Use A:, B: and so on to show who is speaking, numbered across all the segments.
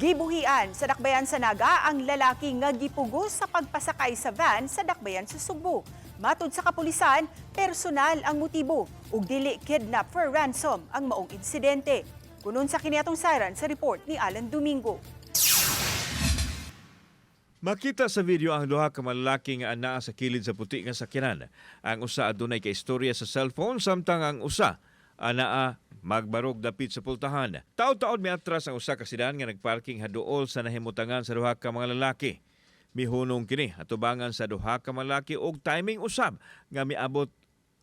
A: Gibuhian sa Dakbayan sa Naga ang lalaki nga gipugos sa pagpasakay sa van sa Dakbayan sa Sugbo. Matud sa kapulisan, personal ang motibo ug dili kidnap for ransom ang maong insidente. Kunon sa kiniatong saran sa report ni Alan Domingo.
B: Makita sa video ang duha ka malalaki nga anaa sa kilid sa puti nga sakyanan. Ang usa adunay ka istorya sa cellphone samtang ang usa anaa magbarog dapit sa pultahan. Taud-taud miatras ang usa ka sedan nga nagparking haduol sa nahimutangan sa duha ka mga lalaki. Mihunong kini atubangan sa duha ka malalaki og timing usab nga miabot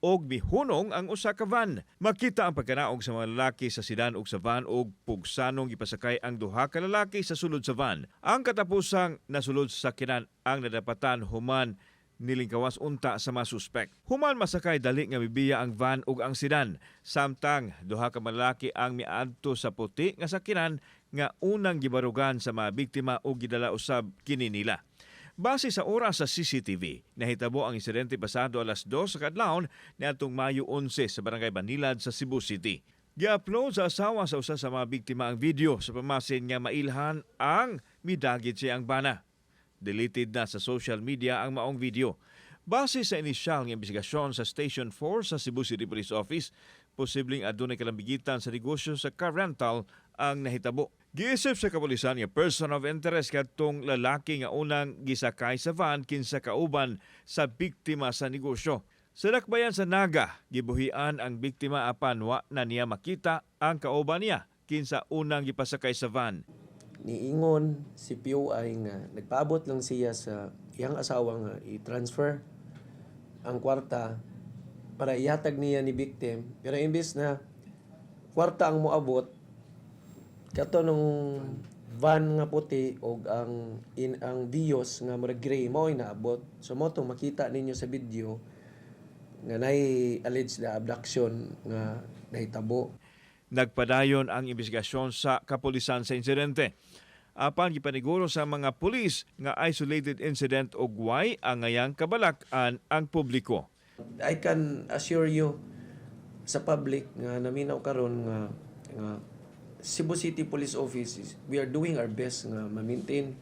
B: og mihunong ang usa ka van. Makita ang pagkanaog sa mga lalaki sa sedan ug sa van og pugsanong ipasakay ang duha ka lalaki sa sulod sa van. Ang katapusang nasulod sa sakyanan ang nadapatan human nilingkawas unta sa mga suspek. Human masakay dali nga mibiya ang van ug ang sedan. Samtang duha ka malalaki ang miadto sa puti nga sakyanan nga unang gibarugan sa mga biktima ug gidala usab kini nila. Base sa oras sa CCTV, nahitabo ang insidente pasado alas 2 sa kadlawon niadtong Mayo 11 sa Barangay Banilad sa Cebu City. Gi-upload sa asawa sa usa sa mga biktima ang video sa pamasin nga mailhan ang midagit siya ang bana. Deleted na sa social media ang maong video. Base sa inisyal ng investigasyon sa Station 4 sa Cebu City Police Office, posibleng adunay kalambigitan sa negosyo sa car rental ang nahitabo. Giisip sa kapulisan nga person of interest kadtong lalaki nga unang gisakay sa van kinsa kauban sa biktima sa negosyo. Sa Dakbayan sa Naga, gibuhian ang biktima apan wa na niya makita ang kauban niya kinsa unang gipasakay sa van.
C: Niingon si POI nga nagpaabot lang siya sa iyang asawa nga i-transfer ang kwarta para ihatag niya ni victim. Pero imbes na kwarta ang moabot, kato nung van nga puti o ang Vios nga murag gray mo inaabot. So mo itong makita ninyo sa video nga naay alleged na abduction nga nahitabo.
B: Nagpadayon ang investigasyon sa kapulisan sa insidente. Apan gipaniguro sa mga pulis nga isolated incident og way ang ngayang kabalak-an ang publiko.
C: I can assure you sa public nga naminaw karon nga Cebu City Police Office, we are doing our best nga ma-maintain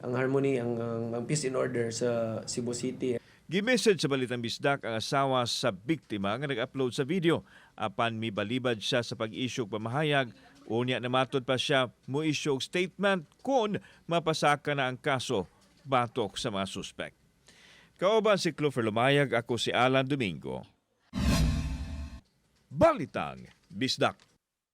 C: ang harmony, ang peace and order sa Cebu City.
B: Gimessage sa Balitang Bisdak ang asawa sa biktima nga nag-upload sa video. Apan mibalibad siya sa pag-issue pamahayag, unya namatod pa siya mo-issue statement kung mapasaka na ang kaso batok sa mga suspek. Kauban si Clover Lumayag, ako si Alan Domingo. Balitang Bisdak.